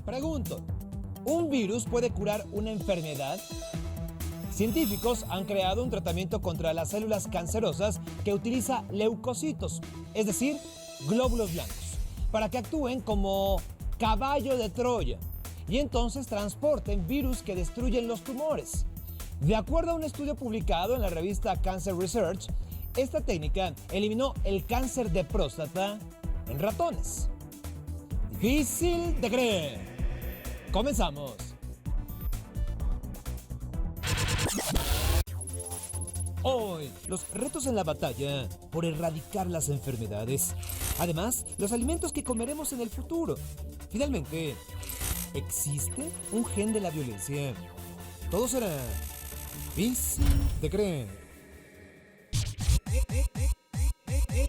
Pregunto, ¿un virus puede curar una enfermedad? Científicos han creado un tratamiento contra las células cancerosas que utiliza leucocitos, es decir, glóbulos blancos, para que actúen como caballo de Troya y entonces transporten virus que destruyen los tumores. De acuerdo a un estudio publicado en la revista Cancer Research, esta técnica eliminó el cáncer de próstata en ratones. Difícil de creer. Comenzamos. Hoy, los retos en la batalla por erradicar las enfermedades. Además, los alimentos que comeremos en el futuro. Finalmente, ¿existe un gen de la violencia? Todo será difícil de creer.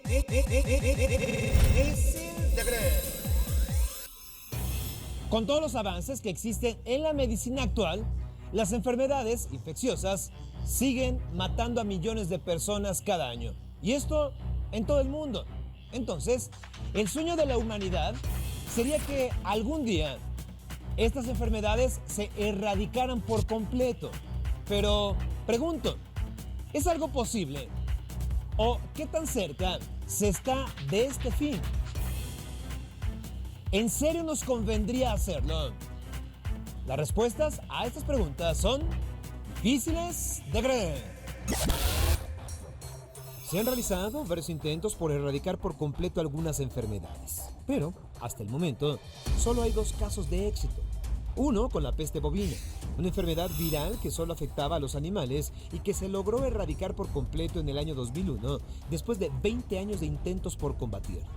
Difícil de creer. Con todos los avances que existen en la medicina actual, las enfermedades infecciosas siguen matando a millones de personas cada año. Y esto en todo el mundo. Entonces, el sueño de la humanidad sería que algún día estas enfermedades se erradicaran por completo. Pero, pregunto, ¿es algo posible? ¿O qué tan cerca se está de este fin? ¿En serio nos convendría hacerlo? Las respuestas a estas preguntas son difíciles de creer. Se han realizado varios intentos por erradicar por completo algunas enfermedades, pero hasta el momento solo hay 2 casos de éxito. Uno con la peste bovina, una enfermedad viral que solo afectaba a los animales y que se logró erradicar por completo en el año 2001 después de 20 años de intentos por combatirla.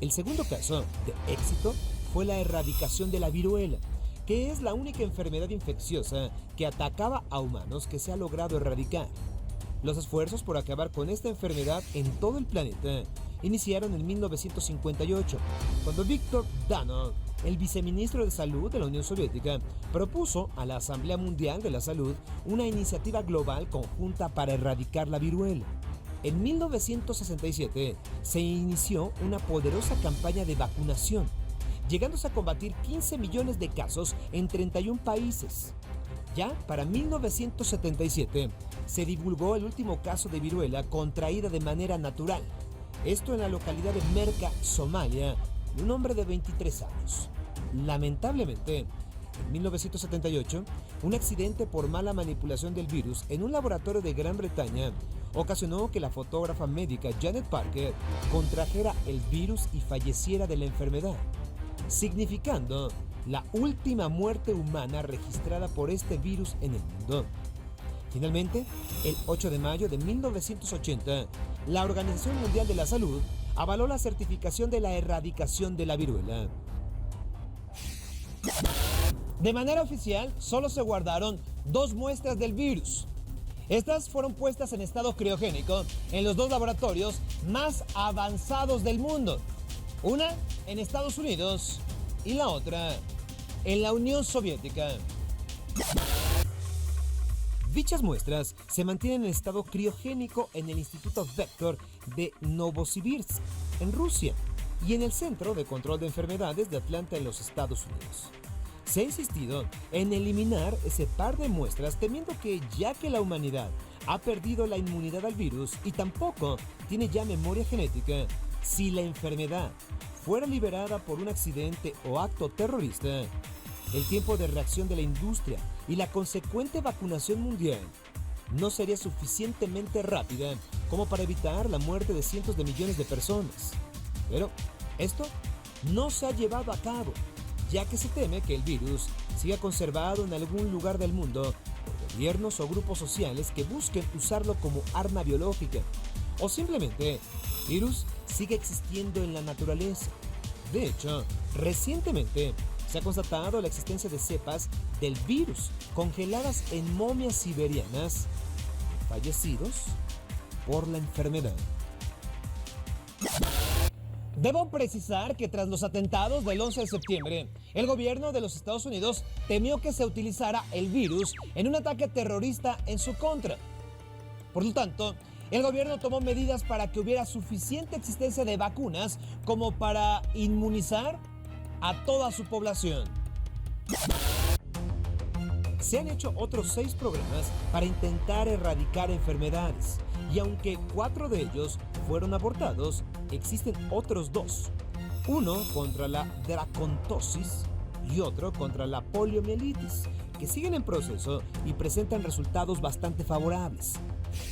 El segundo caso de éxito fue la erradicación de la viruela, que es la única enfermedad infecciosa que atacaba a humanos que se ha logrado erradicar. Los esfuerzos por acabar con esta enfermedad en todo el planeta iniciaron en 1958, cuando Viktor Danov, el viceministro de Salud de la Unión Soviética, propuso a la Asamblea Mundial de la Salud una iniciativa global conjunta para erradicar la viruela. En 1967 se inició una poderosa campaña de vacunación, llegándose a combatir 15 millones de casos en 31 países. Ya para 1977 se divulgó el último caso de viruela contraída de manera natural, esto en la localidad de Merka, Somalia, de un hombre de 23 años. Lamentablemente, en 1978, un accidente por mala manipulación del virus en un laboratorio de Gran Bretaña ocasionó que la fotógrafa médica Janet Parker contrajera el virus y falleciera de la enfermedad, significando la última muerte humana registrada por este virus en el mundo. Finalmente, el 8 de mayo de 1980, la Organización Mundial de la Salud avaló la certificación de la erradicación de la viruela. De manera oficial, solo se guardaron 2 muestras del virus. Estas fueron puestas en estado criogénico en los 2 laboratorios más avanzados del mundo. Una en Estados Unidos y la otra en la Unión Soviética. Dichas muestras se mantienen en estado criogénico en el Instituto Vector de Novosibirsk, en Rusia, y en el Centro de Control de Enfermedades de Atlanta, en los Estados Unidos. Se ha insistido en eliminar ese par de muestras temiendo que, ya que la humanidad ha perdido la inmunidad al virus y tampoco tiene ya memoria genética, si la enfermedad fuera liberada por un accidente o acto terrorista, el tiempo de reacción de la industria y la consecuente vacunación mundial no sería suficientemente rápida como para evitar la muerte de cientos de millones de personas. Pero esto no se ha llevado a cabo, ya que se teme que el virus siga conservado en algún lugar del mundo por gobiernos o grupos sociales que busquen usarlo como arma biológica, o simplemente el virus sigue existiendo en la naturaleza. De hecho, recientemente se ha constatado la existencia de cepas del virus congeladas en momias siberianas, fallecidos por la enfermedad. Debo precisar que tras los atentados del 11 de septiembre, el gobierno de los Estados Unidos temió que se utilizara el virus en un ataque terrorista en su contra. Por lo tanto, el gobierno tomó medidas para que hubiera suficiente existencia de vacunas como para inmunizar a toda su población. Se han hecho otros 6 programas para intentar erradicar enfermedades, y aunque 4 de ellos fueron abortados, existen otros 2. Uno contra la dracontosis y otro contra la poliomielitis, que siguen en proceso y presentan resultados bastante favorables.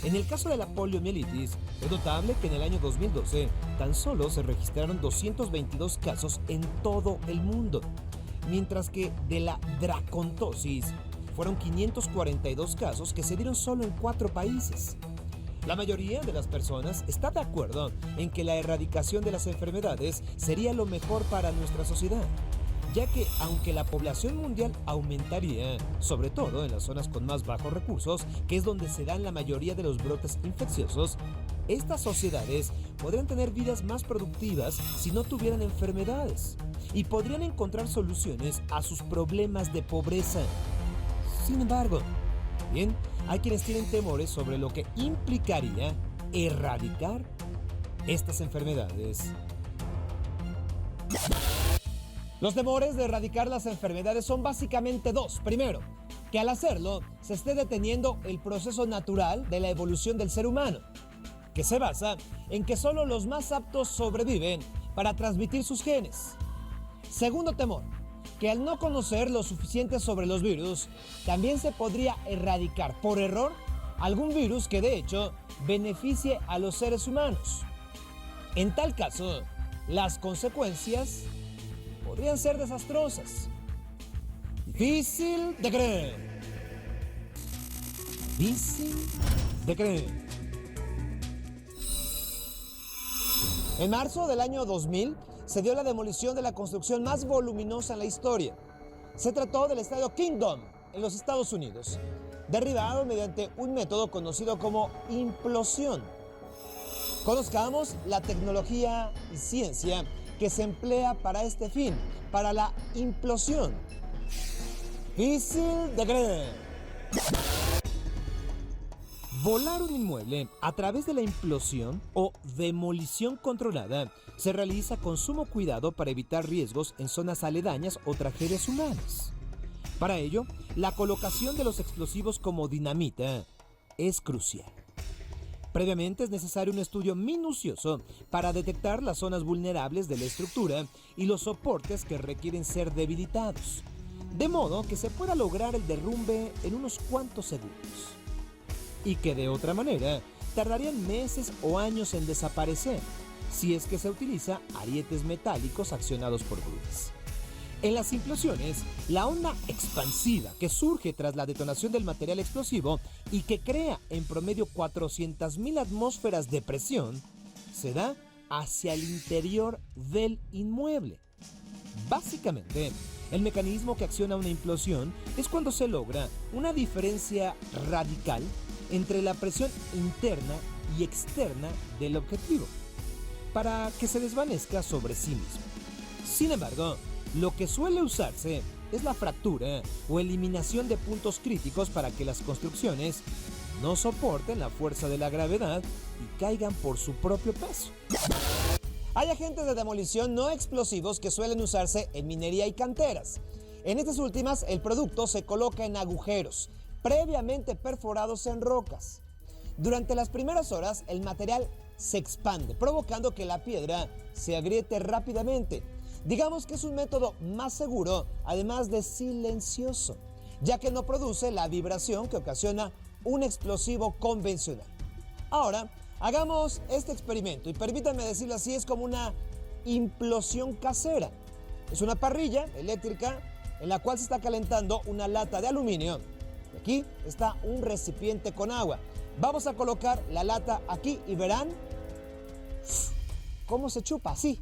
En el caso de la poliomielitis, es notable que en el año 2012 tan solo se registraron 222 casos en todo el mundo, mientras que de la dracontosis fueron 542 casos que se dieron solo en 4 países. La mayoría de las personas está de acuerdo en que la erradicación de las enfermedades sería lo mejor para nuestra sociedad, ya que aunque la población mundial aumentaría, sobre todo en las zonas con más bajos recursos, que es donde se dan la mayoría de los brotes infecciosos, estas sociedades podrían tener vidas más productivas si no tuvieran enfermedades y podrían encontrar soluciones a sus problemas de pobreza. Sin embargo, bien, hay quienes tienen temores sobre lo que implicaría erradicar estas enfermedades. Los temores de erradicar las enfermedades son básicamente 2. Primero, que al hacerlo se esté deteniendo el proceso natural de la evolución del ser humano, que se basa en que solo los más aptos sobreviven para transmitir sus genes. Segundo temor, que al no conocer lo suficiente sobre los virus, también se podría erradicar por error algún virus que de hecho beneficie a los seres humanos. En tal caso, las consecuencias podrían ser desastrosas. Difícil de creer. Difícil de creer. En marzo del año 2000 se dio la demolición de la construcción más voluminosa en la historia. Se trató del estadio Kingdom en los Estados Unidos, derribado mediante un método conocido como implosión. Conozcamos la tecnología y ciencia que se emplea para este fin, para la implosión. Difícil de creer. Volar un inmueble a través de la implosión o demolición controlada se realiza con sumo cuidado para evitar riesgos en zonas aledañas o tragedias humanas. Para ello, la colocación de los explosivos como dinamita es crucial. Previamente es necesario un estudio minucioso para detectar las zonas vulnerables de la estructura y los soportes que requieren ser debilitados, de modo que se pueda lograr el derrumbe en unos cuantos segundos, y que de otra manera tardarían meses o años en desaparecer, si es que se utiliza arietes metálicos accionados por grúas. En las implosiones, la onda expansiva que surge tras la detonación del material explosivo y que crea en promedio 400.000 atmósferas de presión, se da hacia el interior del inmueble. Básicamente, el mecanismo que acciona una implosión es cuando se logra una diferencia radical entre la presión interna y externa del objetivo, para que se desvanezca sobre sí mismo. Sin embargo, lo que suele usarse es la fractura o eliminación de puntos críticos para que las construcciones no soporten la fuerza de la gravedad y caigan por su propio peso. Hay agentes de demolición no explosivos que suelen usarse en minería y canteras. En estas últimas, el producto se coloca en agujeros previamente perforados en rocas. Durante las primeras horas, el material se expande, provocando que la piedra se agriete rápidamente. Digamos que es un método más seguro, además de silencioso, ya que no produce la vibración que ocasiona un explosivo convencional. Ahora, hagamos este experimento y permítanme decirlo así, es como una implosión casera. Es una parrilla eléctrica en la cual se está calentando una lata de aluminio. Y aquí está un recipiente con agua. Vamos a colocar la lata aquí y verán cómo se chupa así.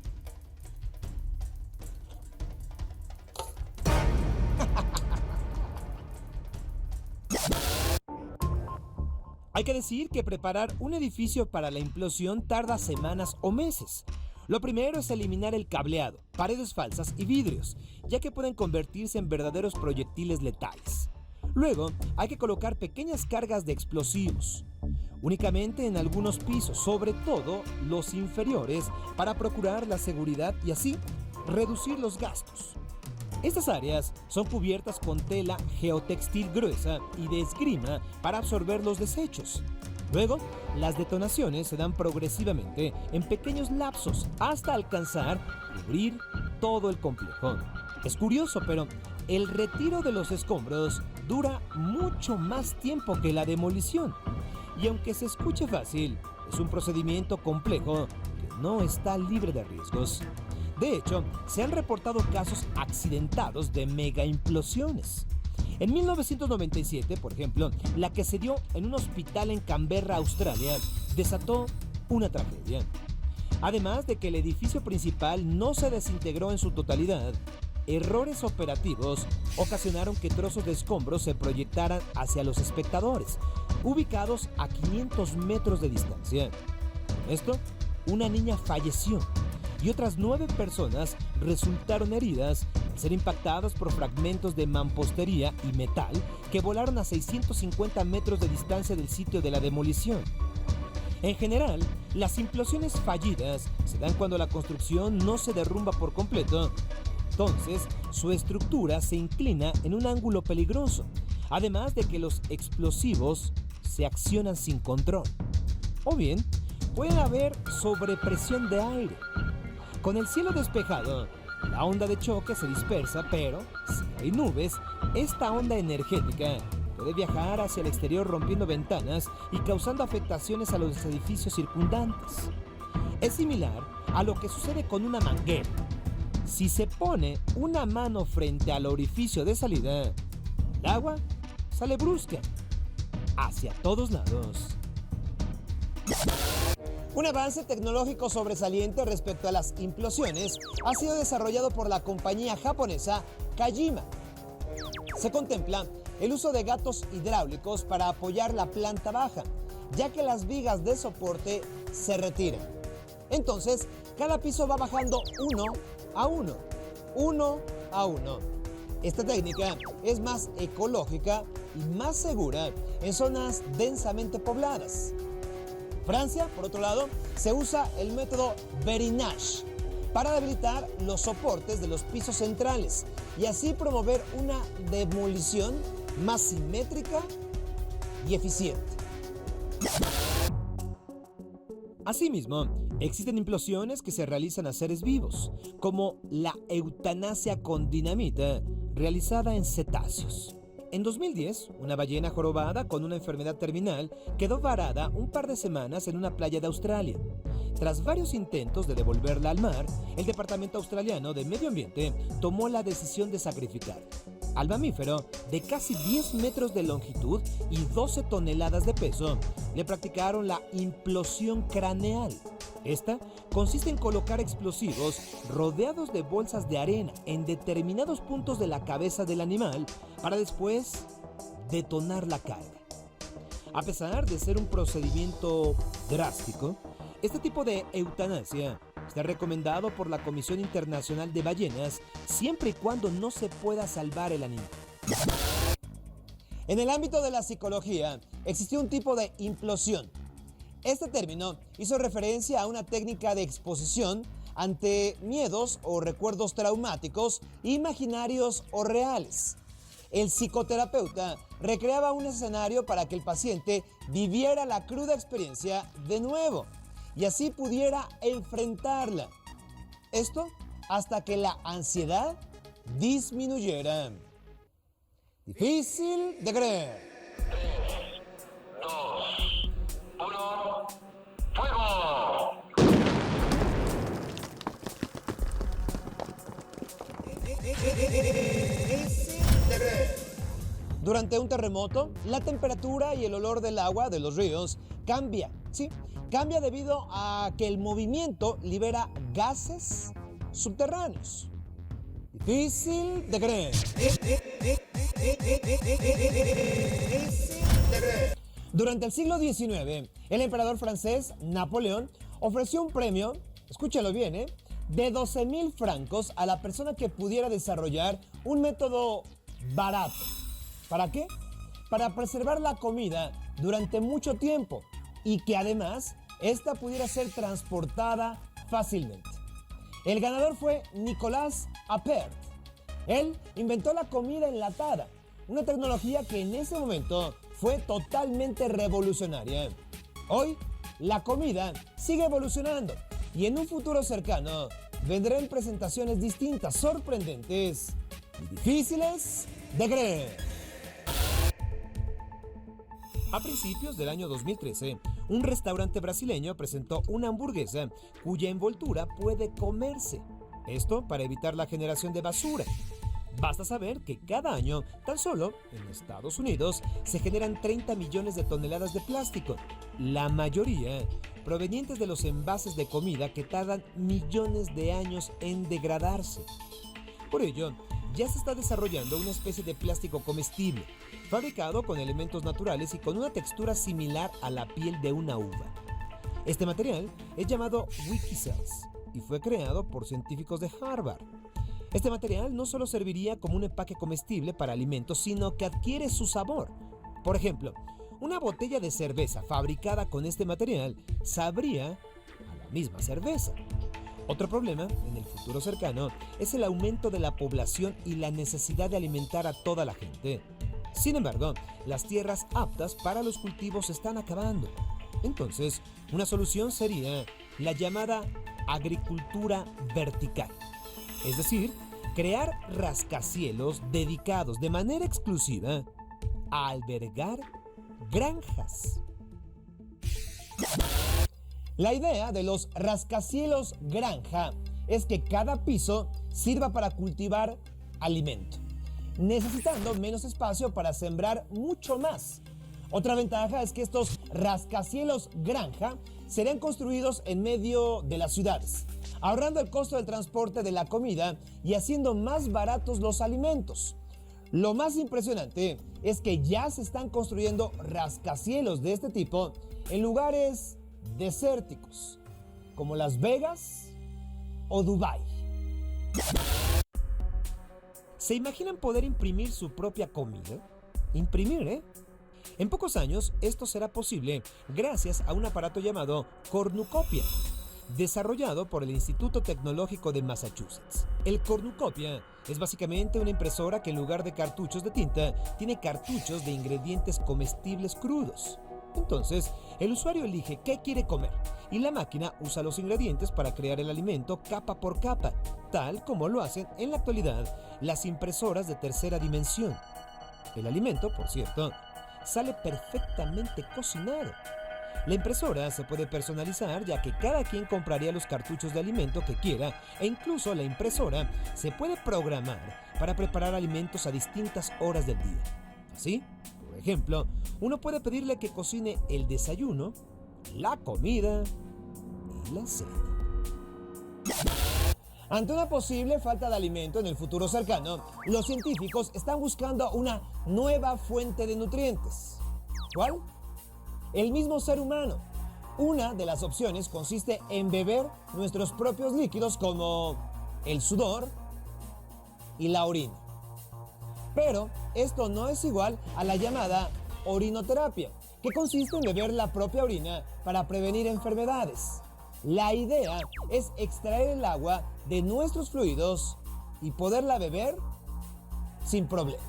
Hay que decir que preparar un edificio para la implosión tarda semanas o meses. Lo primero es eliminar el cableado, paredes falsas y vidrios, ya que pueden convertirse en verdaderos proyectiles letales. Luego, hay que colocar pequeñas cargas de explosivos, únicamente en algunos pisos, sobre todo los inferiores, para procurar la seguridad y así reducir los gastos. Estas áreas son cubiertas con tela geotextil gruesa y de esgrima para absorber los desechos. Luego, las detonaciones se dan progresivamente en pequeños lapsos hasta alcanzar cubrir todo el complejo. Es curioso, pero el retiro de los escombros dura mucho más tiempo que la demolición. Y aunque se escuche fácil, es un procedimiento complejo que no está libre de riesgos. De hecho, se han reportado casos accidentados de megaimplosiones. En 1997, por ejemplo, la que se dio en un hospital en Canberra, Australia, desató una tragedia. Además de que el edificio principal no se desintegró en su totalidad, errores operativos ocasionaron que trozos de escombros se proyectaran hacia los espectadores, ubicados a 500 metros de distancia. Con esto, una niña falleció y otras 9 personas resultaron heridas al ser impactadas por fragmentos de mampostería y metal que volaron a 650 metros de distancia del sitio de la demolición. En general, las implosiones fallidas se dan cuando la construcción no se derrumba por completo. Entonces, su estructura se inclina en un ángulo peligroso, además de que los explosivos se accionan sin control. O bien, puede haber sobrepresión de aire. Con el cielo despejado, la onda de choque se dispersa, pero si hay nubes, esta onda energética puede viajar hacia el exterior rompiendo ventanas y causando afectaciones a los edificios circundantes. Es similar a lo que sucede con una manguera. Si se pone una mano frente al orificio de salida, el agua sale brusca hacia todos lados. Un avance tecnológico sobresaliente respecto a las implosiones ha sido desarrollado por la compañía japonesa Kajima. Se contempla el uso de gatos hidráulicos para apoyar la planta baja, ya que las vigas de soporte se retiran. Entonces, cada piso va bajando uno a uno. Esta técnica es más ecológica y más segura en zonas densamente pobladas. Francia, por otro lado, se usa el método Berinage para debilitar los soportes de los pisos centrales y así promover una demolición más simétrica y eficiente. Asimismo, existen implosiones que se realizan a seres vivos, como la eutanasia con dinamita realizada en cetáceos. En 2010, una ballena jorobada con una enfermedad terminal quedó varada un par de semanas en una playa de Australia. Tras varios intentos de devolverla al mar, el Departamento Australiano de Medio Ambiente tomó la decisión de sacrificarla. Al mamífero, de casi 10 metros de longitud y 12 toneladas de peso, le practicaron la implosión craneal. Esta consiste en colocar explosivos rodeados de bolsas de arena en determinados puntos de la cabeza del animal para después detonar la carga. A pesar de ser un procedimiento drástico, este tipo de eutanasia está recomendado por la Comisión Internacional de Ballenas siempre y cuando no se pueda salvar el animal. En el ámbito de la psicología, existió un tipo de implosión. Este término hizo referencia a una técnica de exposición ante miedos o recuerdos traumáticos, imaginarios o reales. El psicoterapeuta recreaba un escenario para que el paciente viviera la cruda experiencia de nuevo y así pudiera enfrentarla. Esto hasta que la ansiedad disminuyera. Difícil de creer. 3, 2, 1, ¡fuego! Durante un terremoto, la temperatura y el olor del agua de los ríos cambia, ¿sí? Cambia debido a que el movimiento libera gases subterráneos. Difícil de creer. Durante el siglo XIX, el emperador francés Napoleón ofreció un premio, escúchalo bien, de 12,000 francos a la persona que pudiera desarrollar un método barato. ¿Para qué? Para preservar la comida durante mucho tiempo y que además esta pudiera ser transportada fácilmente. El ganador fue Nicolas Appert, Él inventó la comida enlatada, una tecnología que en ese momento fue totalmente revolucionaria. Hoy, la comida sigue evolucionando y en un futuro cercano vendrán presentaciones distintas, sorprendentes y difíciles de creer. A principios del año 2013, un restaurante brasileño presentó una hamburguesa cuya envoltura puede comerse. Esto para evitar la generación de basura. Basta saber que cada año, tan solo en Estados Unidos, se generan 30 millones de toneladas de plástico, la mayoría provenientes de los envases de comida que tardan millones de años en degradarse. Por ello, ya se está desarrollando una especie de plástico comestible, fabricado con elementos naturales y con una textura similar a la piel de una uva. Este material es llamado Wikicells y fue creado por científicos de Harvard. Este material no solo serviría como un empaque comestible para alimentos, sino que adquiere su sabor. Por ejemplo, una botella de cerveza fabricada con este material sabría a la misma cerveza. Otro problema en el futuro cercano es el aumento de la población y la necesidad de alimentar a toda la gente. Sin embargo, las tierras aptas para los cultivos se están acabando. Entonces, una solución sería la llamada agricultura vertical. Es decir, crear rascacielos dedicados de manera exclusiva a albergar granjas. La idea de los rascacielos granja es que cada piso sirva para cultivar alimento, necesitando menos espacio para sembrar mucho más. Otra ventaja es que estos rascacielos granja serán construidos en medio de las ciudades, ahorrando el costo del transporte de la comida y haciendo más baratos los alimentos. Lo más impresionante es que ya se están construyendo rascacielos de este tipo en lugares desérticos, como Las Vegas o Dubái. ¿Se imaginan poder imprimir su propia comida? Imprimir, ¿eh? En pocos años esto será posible gracias a un aparato llamado cornucopia, desarrollado por el Instituto Tecnológico de Massachusetts. El cornucopia es básicamente una impresora que en lugar de cartuchos de tinta, tiene cartuchos de ingredientes comestibles crudos. Entonces, el usuario elige qué quiere comer y la máquina usa los ingredientes para crear el alimento capa por capa, tal como lo hacen en la actualidad las impresoras de tercera dimensión. El alimento, por cierto, sale perfectamente cocinado. La impresora se puede personalizar ya que cada quien compraría los cartuchos de alimento que quiera e incluso la impresora se puede programar para preparar alimentos a distintas horas del día. Así, por ejemplo, uno puede pedirle que cocine el desayuno, la comida y la cena. Ante una posible falta de alimento en el futuro cercano, los científicos están buscando una nueva fuente de nutrientes. ¿Cuál? El mismo ser humano. Una de las opciones consiste en beber nuestros propios líquidos como el sudor y la orina. Pero esto no es igual a la llamada orinoterapia, que consiste en beber la propia orina para prevenir enfermedades. La idea es extraer el agua de nuestros fluidos y poderla beber sin problema.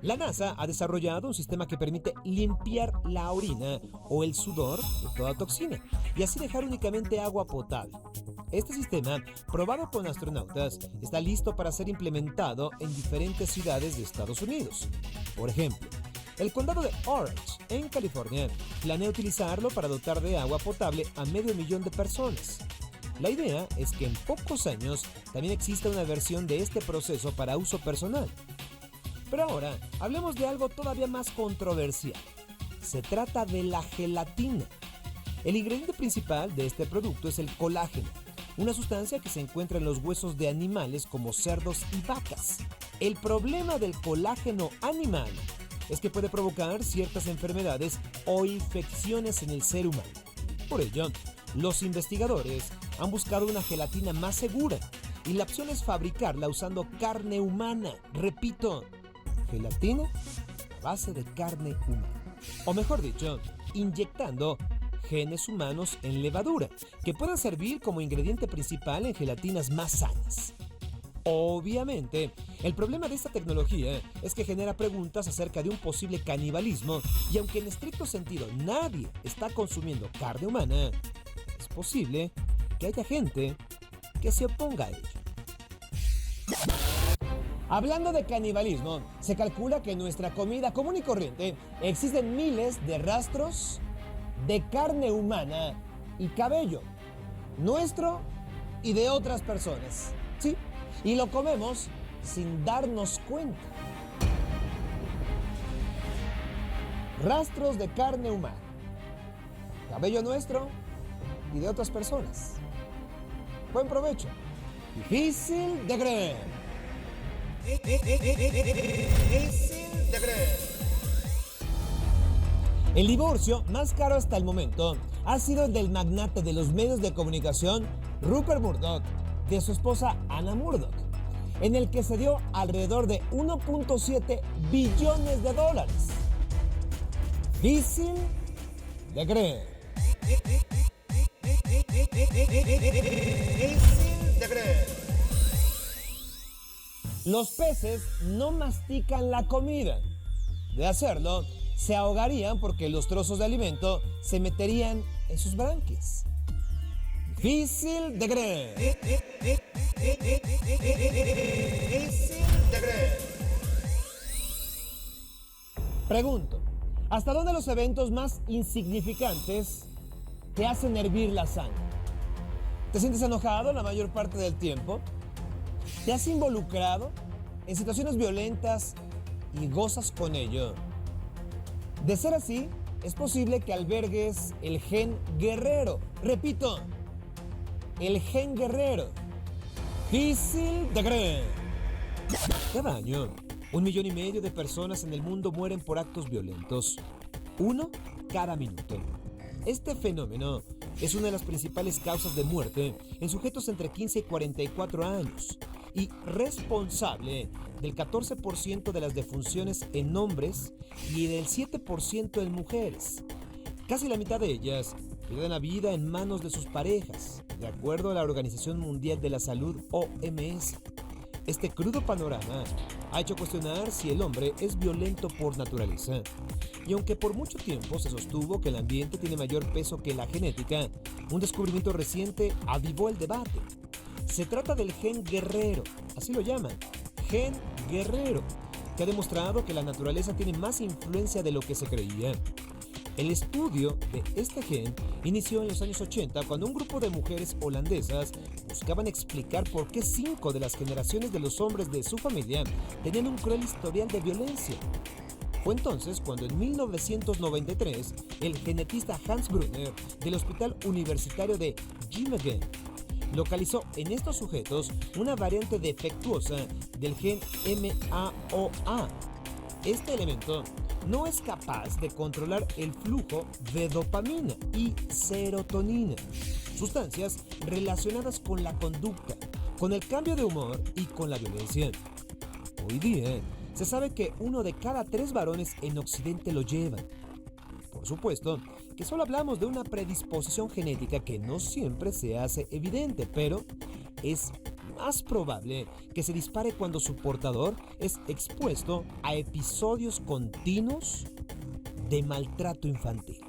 La NASA ha desarrollado un sistema que permite limpiar la orina o el sudor de toda toxina y así dejar únicamente agua potable. Este sistema, probado con astronautas, está listo para ser implementado en diferentes ciudades de Estados Unidos. Por ejemplo, el condado de Orange, en California, planea utilizarlo para dotar de agua potable a 500,000 de personas. La idea es que en pocos años también exista una versión de este proceso para uso personal. Pero ahora, hablemos de algo todavía más controversial. Se trata de la gelatina. El ingrediente principal de este producto es el colágeno, una sustancia que se encuentra en los huesos de animales como cerdos y vacas. El problema del colágeno animal es que puede provocar ciertas enfermedades o infecciones en el ser humano. Por ello, los investigadores han buscado una gelatina más segura y la opción es fabricarla usando carne humana. Repito, gelatina a base de carne humana. O mejor dicho, inyectando genes humanos en levadura, que puedan servir como ingrediente principal en gelatinas más sanas. Obviamente, el problema de esta tecnología es que genera preguntas acerca de un posible canibalismo, y aunque en estricto sentido nadie está consumiendo carne humana, es posible que haya gente que se oponga a ello. Hablando de canibalismo, se calcula que en nuestra comida común y corriente existen miles de rastros de carne humana y cabello, nuestro y de otras personas. Sí, y lo comemos sin darnos cuenta. Rastros de carne humana, cabello nuestro y de otras personas. Buen provecho. Difícil de creer. El divorcio más caro hasta el momento ha sido el del magnate de los medios de comunicación Rupert Murdoch de su esposa Anna Murdoch, en el que se dio alrededor de 1.7 billones de dólares. Difícil de creer. Difícil de creer. Los peces no mastican la comida. De hacerlo, se ahogarían porque los trozos de alimento se meterían en sus branquias. Difícil de creer. Difícil de creer. Pregunto, ¿hasta dónde los eventos más insignificantes te hacen hervir la sangre? ¿Te sientes enojado la mayor parte del tiempo? ¿Te has involucrado en situaciones violentas y gozas con ello? De ser así, es posible que albergues el gen guerrero. Repito, el gen guerrero. Difícil de creer. Cada año, 1,5 millones de personas en el mundo mueren por actos violentos. Uno cada minuto. Este fenómeno es una de las principales causas de muerte en sujetos entre 15 y 44 años y responsable del 14% de las defunciones en hombres y del 7% en mujeres. Casi la mitad de ellas pierden la vida en manos de sus parejas, de acuerdo a la Organización Mundial de la Salud, OMS. Este crudo panorama ha hecho cuestionar si el hombre es violento por naturaleza. Y aunque por mucho tiempo se sostuvo que el ambiente tiene mayor peso que la genética, un descubrimiento reciente avivó el debate. Se trata del gen guerrero, así lo llaman, gen guerrero, que ha demostrado que la naturaleza tiene más influencia de lo que se creía. El estudio de este gen inició en los años 80 cuando un grupo de mujeres holandesas buscaban explicar por qué 5 de las generaciones de los hombres de su familia tenían un cruel historial de violencia. Fue entonces cuando en 1993 el genetista Hans Brunner del Hospital Universitario de Gymnasium localizó en estos sujetos una variante defectuosa del gen MAOA. Este elemento no es capaz de controlar el flujo de dopamina y serotonina, sustancias relacionadas con la conducta, con el cambio de humor y con la violencia. Hoy día se sabe que 1 de cada 3 varones en Occidente lo llevan. Por supuesto que solo hablamos de una predisposición genética que no siempre se hace evidente, pero es más probable que se dispare cuando su portador es expuesto a episodios continuos de maltrato infantil.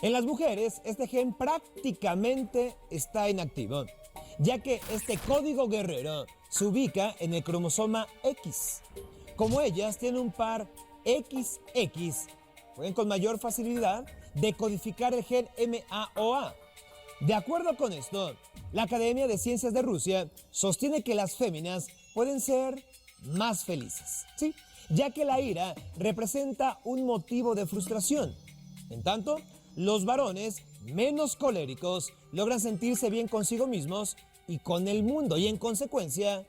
En las mujeres, este gen prácticamente está inactivo, ya que este código guerrero se ubica en el cromosoma X. Como ellas tienen un par XX, pueden con mayor facilidad decodificar el gen MAOA. De acuerdo con esto, la Academia de Ciencias de Rusia sostiene que las féminas pueden ser más felices, ¿sí? Ya que la ira representa un motivo de frustración. En tanto, los varones menos coléricos logran sentirse bien consigo mismos y con el mundo, y en consecuencia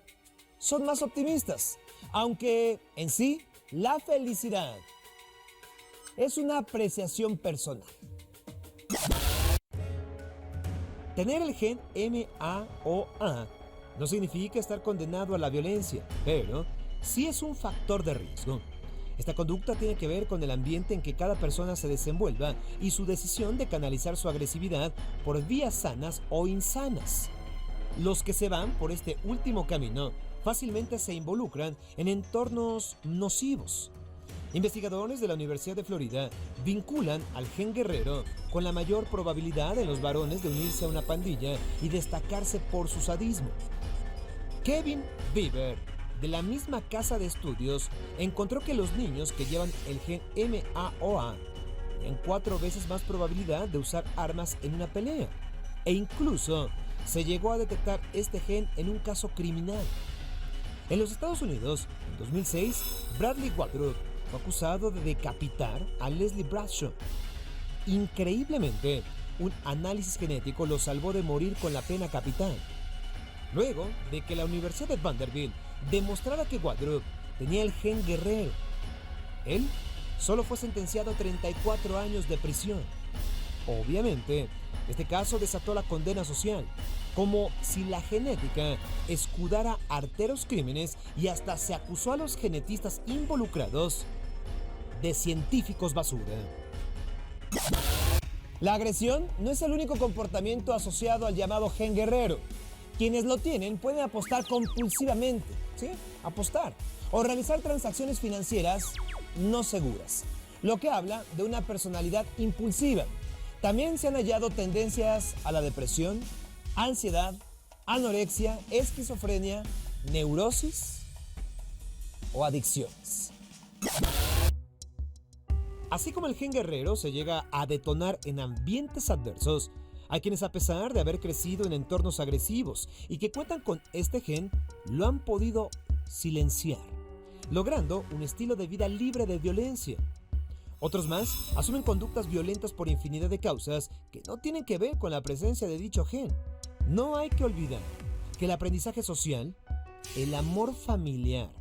son más optimistas, aunque en sí la felicidad es una apreciación personal. Tener el gen MAOA no significa estar condenado a la violencia, pero sí es un factor de riesgo. Esta conducta tiene que ver con el ambiente en que cada persona se desenvuelva y su decisión de canalizar su agresividad por vías sanas o insanas. Los que se van por este último camino fácilmente se involucran en entornos nocivos. Investigadores de la Universidad de Florida vinculan al gen guerrero con la mayor probabilidad de los varones de unirse a una pandilla y destacarse por su sadismo. Kevin Beaver, de la misma casa de estudios, encontró que los niños que llevan el gen MAOA tienen 4 veces más probabilidad de usar armas en una pelea, e incluso se llegó a detectar este gen en un caso criminal. En los Estados Unidos, en 2006, Bradley Waldrop fue acusado de decapitar a Leslie Bradshaw. Increíblemente, un análisis genético lo salvó de morir con la pena capital. Luego de que la Universidad de Vanderbilt demostrara que Waldrop tenía el gen guerrero, él solo fue sentenciado a 34 años de prisión. Obviamente, este caso desató la condena social, como si la genética escudara arteros crímenes, y hasta se acusó a los genetistas involucrados de científicos basura. La agresión no es el único comportamiento asociado al llamado gen guerrero. Quienes lo tienen pueden apostar compulsivamente, ¿sí? Apostar o realizar transacciones financieras no seguras, lo que habla de una personalidad impulsiva. También se han hallado tendencias a la depresión, ansiedad, anorexia, esquizofrenia, neurosis o adicciones. Así como el gen guerrero se llega a detonar en ambientes adversos, hay quienes, a pesar de haber crecido en entornos agresivos y que cuentan con este gen, lo han podido silenciar, logrando un estilo de vida libre de violencia. Otros más asumen conductas violentas por infinidad de causas que no tienen que ver con la presencia de dicho gen. No hay que olvidar que el aprendizaje social, el amor familiar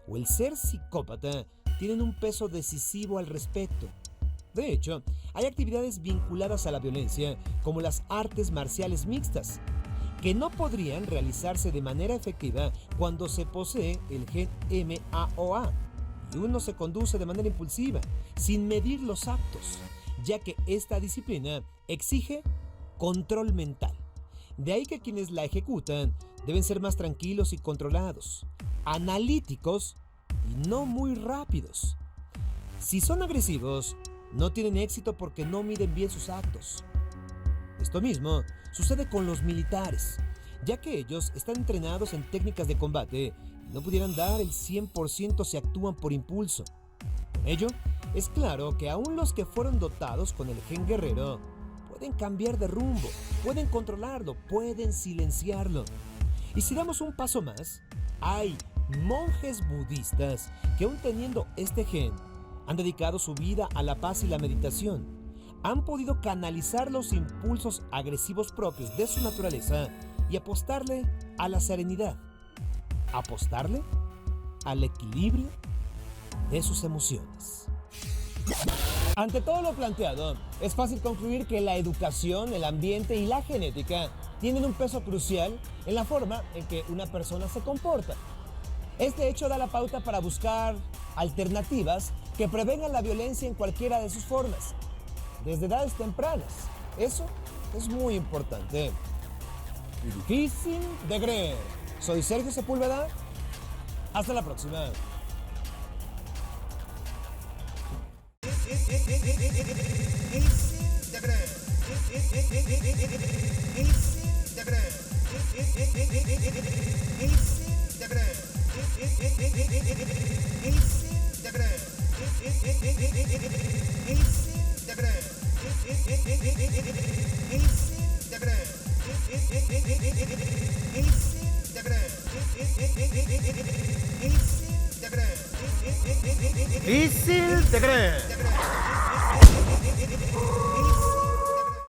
o el ser psicópata tienen un peso decisivo al respecto. De hecho, hay actividades vinculadas a la violencia, como las artes marciales mixtas, que no podrían realizarse de manera efectiva cuando se posee el gen MAOA y uno se conduce de manera impulsiva, sin medir los actos, ya que esta disciplina exige control mental. De ahí que quienes la ejecutan deben ser más tranquilos y controlados, analíticos y no muy rápidos. Si son agresivos, no tienen éxito porque no miden bien sus actos. Esto mismo sucede con los militares, ya que ellos están entrenados en técnicas de combate y no pudieran dar el 100% si actúan por impulso. Con ello, es claro que aún los que fueron dotados con el gen guerrero pueden cambiar de rumbo, pueden controlarlo, pueden silenciarlo. Y si damos un paso más, hay monjes budistas que, aún teniendo este gen, han dedicado su vida a la paz y la meditación. Han podido canalizar los impulsos agresivos propios de su naturaleza y apostarle a la serenidad, apostarle al equilibrio de sus emociones. Ante todo lo planteado, es fácil concluir que la educación, el ambiente y la genética tienen un peso crucial en la forma en que una persona se comporta. Este hecho da la pauta para buscar alternativas que prevengan la violencia en cualquiera de sus formas, desde edades tempranas. Eso es muy importante y difícil de creer. Soy Sergio Sepúlveda. Hasta la próxima. Difícil de creer.